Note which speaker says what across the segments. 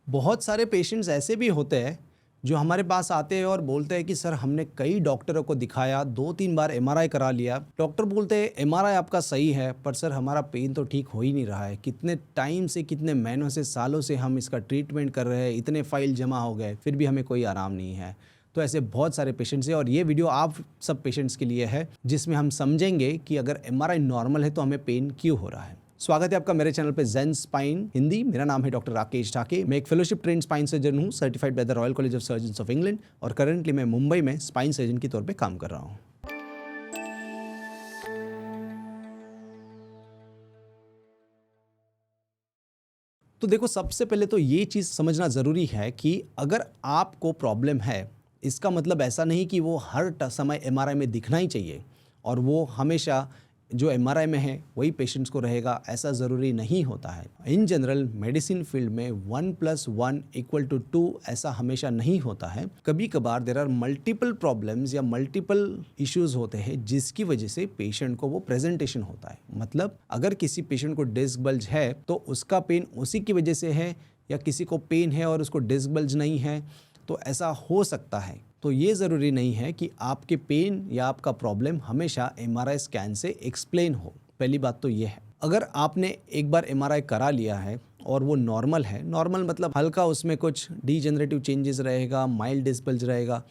Speaker 1: बहुत सारे पेशेंट्स ऐसे भी होते हैं जो हमारे पास आते हैं और बोलते हैं कि सर हमने कई डॉक्टरों को दिखाया, 2-3 बार एमआरआई करा लिया। डॉक्टर बोलते हैं एमआरआई आपका सही है पर सर हमारा पेन तो ठीक हो ही नहीं रहा है। कितने टाइम से, कितने महीनों से, सालों से हम इसका ट्रीटमेंट कर रहे हैं, इतने फाइल जमा हो गए फिर भी हमें कोई आराम नहीं है। तो ऐसे बहुत सारे पेशेंट्स हैं और ये वीडियो आप सब पेशेंट्स के लिए है जिसमें हम समझेंगे कि अगर एमआरआई नॉर्मल है तो हमें पेन क्यों हो रहा है। स्वागत है आपका मेरे चैनल पे ज़ेन स्पाइन हिंदी। मेरा नाम है डॉक्टर राकेश ठाके। मैं एक फेलोशिप ट्रेन स्पाइन सर्जन हूँ, certified by the royal college of surgeons of England, और करंटली मैं मुंबई में स्पाइन सर्जन के तौर पे काम कर रहा हूँ। तो देखो, सबसे पहले तो ये चीज़ समझना ज़रूरी है कि अगर आपको प्रॉब्लम है, इसका मतलब ऐसा नहीं कि वो हर समय एमआरआई में दिखना ही चाहिए और वो हमेशा जो एमआरआई में है वही पेशेंट्स को रहेगा, ऐसा ज़रूरी नहीं होता है। इन जनरल मेडिसिन फील्ड में 1+1=2 ऐसा हमेशा नहीं होता है। कभी कभार देयर आर मल्टीपल प्रॉब्लम्स या मल्टीपल इश्यूज होते हैं जिसकी वजह से पेशेंट को वो प्रेजेंटेशन होता है। मतलब अगर किसी पेशेंट को डिस्क बल्ज है तो उसका पेन उसी की वजह से है, या किसी को पेन है और उसको डिस्क बल्ज नहीं है, तो ऐसा हो सकता है। तो ये ज़रूरी नहीं है कि आपके पेन या आपका प्रॉब्लम हमेशा एमआरआई स्कैन से एक्सप्लेन हो। पहली बात तो ये है। अगर आपने एक बार एमआरआई करा लिया है और वो नॉर्मल है, नॉर्मल मतलब हल्का उसमें कुछ डीजेनरेटिव चेंजेस रहेगा, माइल्ड डिस्क बल्ज रहेगा,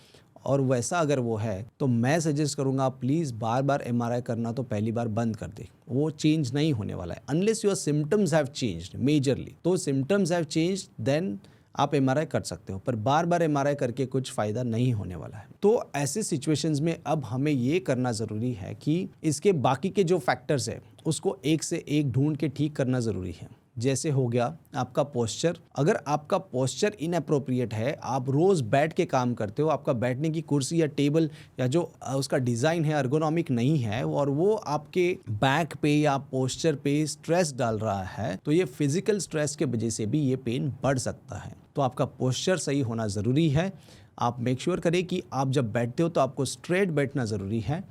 Speaker 1: और वैसा अगर वो है तो मैं सजेस्ट करूँगा प्लीज़ बार बार एमआरआई करना तो पहली बार बंद कर दे। वो चेंज नहीं होने वाला है unless your symptoms have changed majorly. तो सिम्टम्स हैव चेंज्ड देन आप एमआरआई कर सकते हो, पर बार बार एमआरआई करके कुछ फ़ायदा नहीं होने वाला है। तो ऐसे सिचुएशंस में अब हमें ये करना ज़रूरी है कि इसके बाकी के जो फैक्टर्स है उसको एक से एक ढूंढ के ठीक करना ज़रूरी है। जैसे हो गया आपका पोस्चर। अगर आपका पोस्चर इनअप्रोप्रिएट है, आप रोज़ बैठ के काम करते हो, आपका बैठने की कुर्सी या टेबल या जो उसका डिज़ाइन है अर्गोनॉमिक नहीं है और वो आपके बैक पे या पोस्चर पे स्ट्रेस डाल रहा है, तो ये फिजिकल स्ट्रेस के वजह से भी ये पेन बढ़ सकता है। तो आपका पोस्चर सही होना ज़रूरी है। आप मेक श्योर करें कि आप जब बैठते हो तो आपको स्ट्रेट बैठना ज़रूरी है,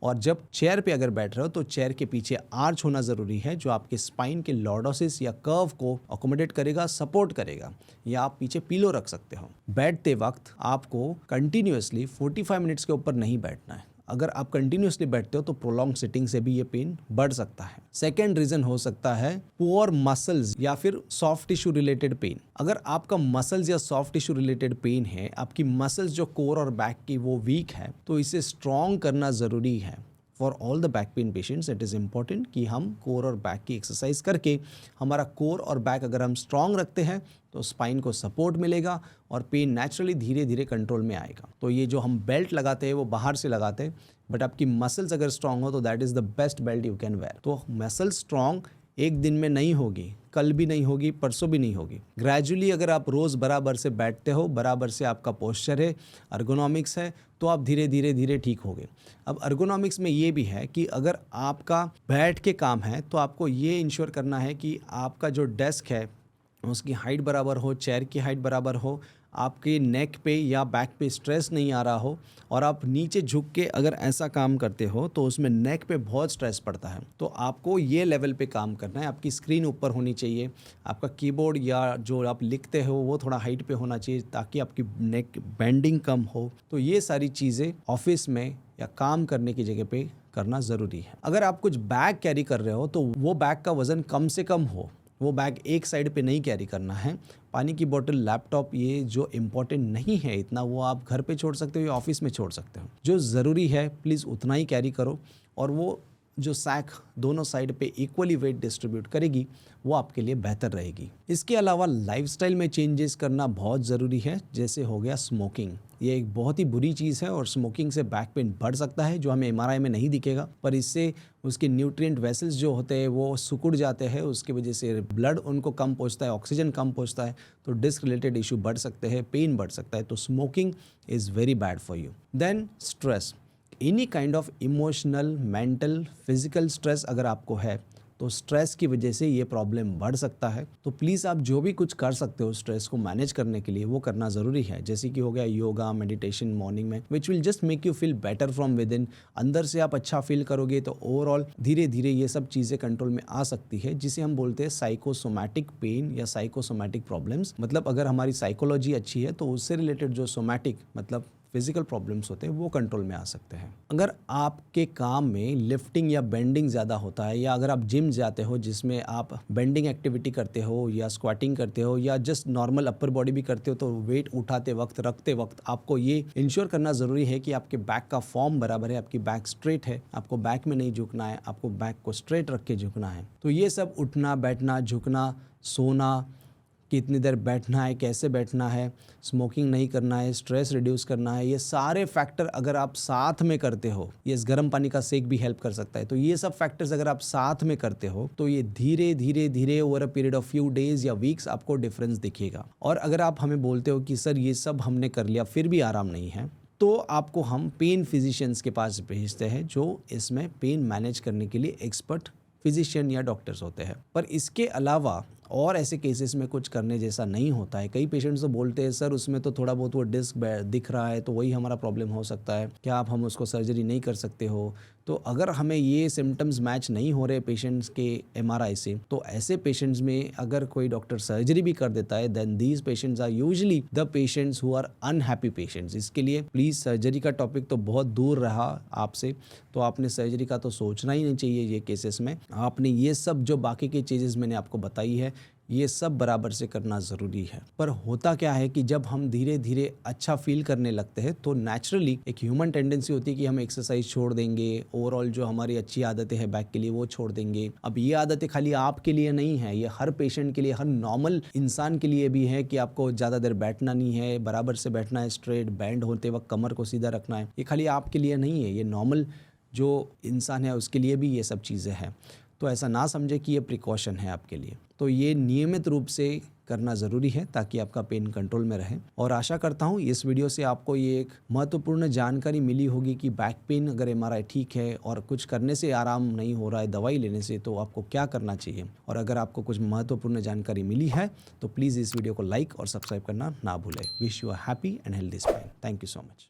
Speaker 1: और जब चेयर पे अगर बैठ रहे हो तो चेयर के पीछे आर्च होना ज़रूरी है जो आपके स्पाइन के लॉर्डोसिस या कर्व को अकोमोडेट करेगा, सपोर्ट करेगा। या आप पीछे पिलो रख सकते हो। बैठते वक्त आपको कंटिन्यूअसली 45 मिनट्स के ऊपर नहीं बैठना है। अगर आप कंटिन्यूअसली बैठते हो तो प्रोलॉन्ग सिटिंग से भी ये पेन बढ़ सकता है। सेकेंड रीज़न हो सकता है पुअर मसल्स या फिर सॉफ्ट टिश्यू रिलेटेड पेन। अगर आपका मसल्स या सॉफ्ट टिश्यू रिलेटेड पेन है, आपकी मसल्स जो कोर और बैक की वो वीक है, तो इसे स्ट्रॉन्ग करना ज़रूरी है। For all the back pain patients it is important कि हम कोर और बैक की एक्सरसाइज करके हमारा कोर और बैक अगर हम स्ट्रॉन्ग रखते हैं तो स्पाइन को सपोर्ट मिलेगा और पेन नेचुरली धीरे धीरे कंट्रोल में आएगा। तो ये जो हम बेल्ट लगाते हैं वो बाहर से लगाते हैं, बट आपकी मसल्स अगर स्ट्रॉन्ग हो तो that is the best belt you can wear. तो मसल स्ट्रॉन्ग एक दिन में नहीं होगी, कल भी नहीं होगी, परसों भी नहीं होगी। ग्रेजुअली अगर आप रोज़ बराबर से बैठते हो, बराबर से आपका पोस्चर है, अर्गोनॉमिक्स है, तो आप धीरे धीरे धीरे ठीक होगे। अब अर्गोनॉमिक्स में ये भी है कि अगर आपका बैठ के काम है तो आपको ये इंश्योर करना है कि आपका जो डेस्क है उसकी हाइट बराबर हो, चेयर की हाइट बराबर हो, आपके नेक पे या बैक पे स्ट्रेस नहीं आ रहा हो, और आप नीचे झुक के अगर ऐसा काम करते हो तो उसमें नेक पे बहुत स्ट्रेस पड़ता है। तो आपको ये लेवल पे काम करना है। आपकी स्क्रीन ऊपर होनी चाहिए, आपका कीबोर्ड या जो आप लिखते हो वो थोड़ा हाइट पे होना चाहिए ताकि आपकी नेक बेंडिंग कम हो। तो ये सारी चीज़ें ऑफिस में या काम करने की जगह पे करना ज़रूरी है। अगर आप कुछ बैग कैरी कर रहे हो तो वो बैग का वज़न कम से कम हो। वो बैग एक साइड पे नहीं कैरी करना है। पानी की बोतल, लैपटॉप, ये जो इम्पोर्टेंट नहीं है इतना, वो आप घर पे छोड़ सकते हो या ऑफिस में छोड़ सकते हो। जो ज़रूरी है प्लीज़ उतना ही कैरी करो, और वो जो सैक दोनों साइड पे इक्वली वेट डिस्ट्रीब्यूट करेगी वो आपके लिए बेहतर रहेगी। इसके अलावा लाइफस्टाइल में चेंजेस करना बहुत ज़रूरी है। जैसे हो गया स्मोकिंग, ये एक बहुत ही बुरी चीज़ है और स्मोकिंग से बैक पेन बढ़ सकता है जो हमें एमआरआई में नहीं दिखेगा, पर इससे उसके न्यूट्रिएंट वेसल्स जो होते हैं वो सिकुड़ जाते हैं, उसकी वजह से ब्लड उनको कम पहुंचता है, ऑक्सीजन कम पहुंचता है, तो डिस्क रिलेटेड इशू बढ़ सकते हैं, पेन बढ़ सकता है। तो smoking is very bad for you. Then stress, any kind of emotional, mental, physical stress अगर आपको है तो स्ट्रेस की वजह से ये प्रॉब्लम बढ़ सकता है। तो प्लीज़ आप जो भी कुछ कर सकते हो स्ट्रेस को मैनेज करने के लिए वो करना ज़रूरी है, जैसे कि हो गया योगा, मेडिटेशन मॉर्निंग में, which will just make you feel better from with in. अंदर से आप अच्छा फील करोगे तो ओवरऑल धीरे धीरे ये सब चीज़ें कंट्रोल में आ सकती है, जिसे हम बोलते हैं साइकोसोमैटिक पेन या साइकोसोमैटिक प्रॉब्लम्स। मतलब अगर हमारी साइकोलॉजी अच्छी है तो उससे रिलेटेड जो सोमैटिक मतलब फिजिकल प्रॉब्लम्स होते हैं वो कंट्रोल में आ सकते हैं। अगर आपके काम में लिफ्टिंग या बेंडिंग ज़्यादा होता है, या अगर आप जिम जाते हो जिसमें आप बेंडिंग एक्टिविटी करते हो या स्क्वाटिंग करते हो या जस्ट नॉर्मल अपर बॉडी भी करते हो, तो वेट उठाते वक्त रखते वक्त आपको ये इंश्योर करना ज़रूरी है कि आपके बैक का फॉर्म बराबर है, आपकी बैक स्ट्रेट है, आपको बैक में नहीं झुकना है, आपको बैक को स्ट्रेट रख के झुकना है। तो ये सब उठना बैठना झुकना सोना, कितनी देर बैठना है, कैसे बैठना है, स्मोकिंग नहीं करना है, स्ट्रेस रिड्यूस करना है, ये सारे फैक्टर अगर आप साथ में करते हो, ये इस गर्म पानी का सेक भी हेल्प कर सकता है। तो ये सब फैक्टर्स अगर आप साथ में करते हो तो ये धीरे धीरे धीरे over a period of few days या वीक्स आपको डिफरेंस दिखेगा। और अगर आप हमें बोलते हो कि सर ये सब हमने कर लिया फिर भी आराम नहीं है, तो आपको हम पेन फिजिशियंस के पास भेजते हैं जो इसमें पेन मैनेज करने के लिए एक्सपर्ट फिजिशियन या डॉक्टर्स होते हैं। पर इसके अलावा और ऐसे केसेस में कुछ करने जैसा नहीं होता है। कई पेशेंट्स तो बोलते हैं सर उसमें तो थोड़ा बहुत वो डिस्क दिख रहा है तो वही हमारा प्रॉब्लम हो सकता है, क्या आप हम उसको सर्जरी नहीं कर सकते हो? तो अगर हमें ये सिम्टम्स मैच नहीं हो रहे पेशेंट्स के एमआरआई से, तो ऐसे पेशेंट्स में अगर कोई डॉक्टर सर्जरी भी कर देता है, then these patients are usually the patients who are unhappy patients. इसके लिए प्लीज़ सर्जरी का टॉपिक तो बहुत दूर रहा आपसे, तो आपने सर्जरी का तो सोचना ही नहीं चाहिए ये केसेस में। आपने ये सब जो बाकी की चीज़ें मैंने आपको बताई है ये सब बराबर से करना ज़रूरी है। पर होता क्या है कि जब हम धीरे धीरे अच्छा फील करने लगते हैं तो नेचुरली एक ह्यूमन टेंडेंसी होती है कि हम एक्सरसाइज छोड़ देंगे, ओवरऑल जो हमारी अच्छी आदतें हैं बैक के लिए वो छोड़ देंगे। अब ये आदतें खाली आपके लिए नहीं है, ये हर पेशेंट के लिए, हर नॉर्मल इंसान के लिए भी है कि आपको ज़्यादा देर बैठना नहीं है, बराबर से बैठना है, स्ट्रेट बैंड होते वक्त कमर को सीधा रखना है। ये खाली आपके लिए नहीं है, ये नॉर्मल जो इंसान है उसके लिए भी ये सब चीज़ें हैं। तो ऐसा ना समझे कि ये प्रिकॉशन है आपके लिए। तो ये नियमित रूप से करना ज़रूरी है ताकि आपका पेन कंट्रोल में रहे। और आशा करता हूँ इस वीडियो से आपको ये एक महत्वपूर्ण जानकारी मिली होगी कि बैक पेन अगर एमआरआई ठीक है और कुछ करने से आराम नहीं हो रहा है दवाई लेने से, तो आपको क्या करना चाहिए। और अगर आपको कुछ महत्वपूर्ण जानकारी मिली है तो प्लीज़ इस वीडियो को लाइक और सब्सक्राइब करना ना भूलें। Wish you a happy and healthy spine. Thank you so much.